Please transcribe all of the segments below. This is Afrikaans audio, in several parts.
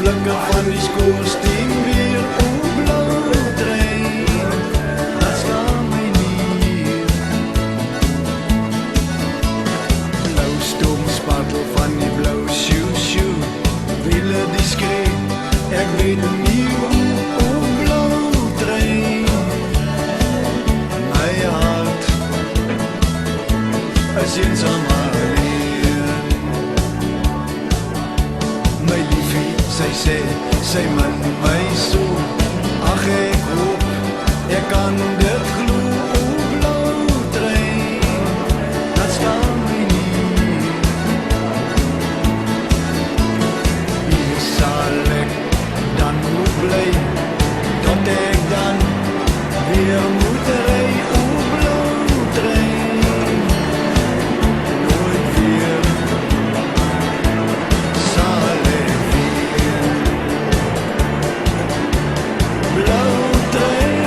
flikker van die skoorsteen weer op blou trein. Dat staan my nie. Blou stoom spartel van die blou sjoe, wiele die skree, ek weet nie hoe op blou trein. My hart is eensaam alleen. My liefie, sy sê, sy min my so. Ag ek hoop, ek kan dit glo op blou trein. Dat staan my nie. Hier sal ek dan moet bly, tot ek dan weer moet ry op blou trein. Nooit weer sal ek weer. Blou trein,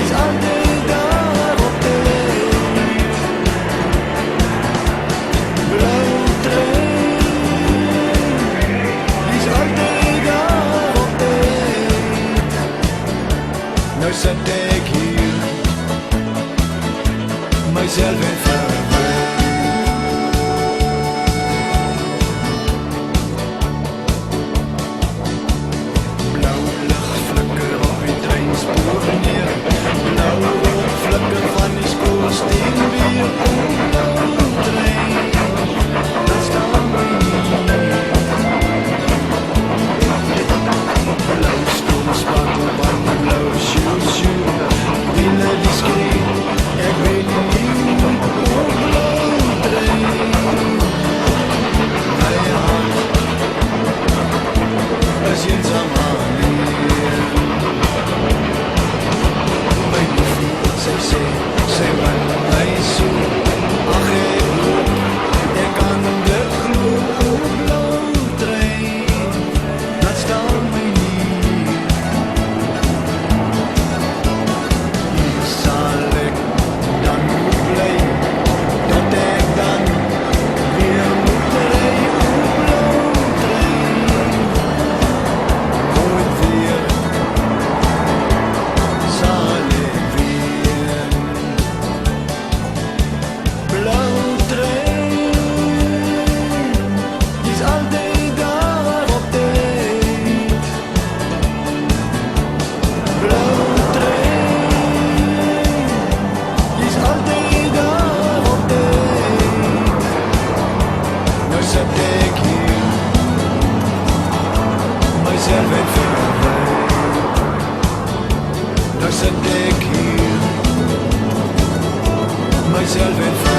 is altyd daar op tyd. Blou trein, is altyd daar op tyd. Nou sit ek hier, myself en verby. Blou lig flikker op die treinspoor neer. Blou rook flikker van die skoorsteen weer op blou trein. Dat staan my nie. Blou stoom spartel van die blou sjoe, wiele die skree, ek weet nie op blou trein. My hart is eensaam alleen. My liefie, sy sê, sy min my so. Ag ek hoop, ek kan dit glo op blou trein. Dat staan my nie. Hier sal ek dan moet bly, tot ek dan weer moet ry op blou trein. Nooit weer sal ek weer. Blou trein, is altyd daar op tyd. Blou trein, is altyd daar op tyd. Nou sit ek hier, myself en verby. Nou sit ek hier, myself en verby.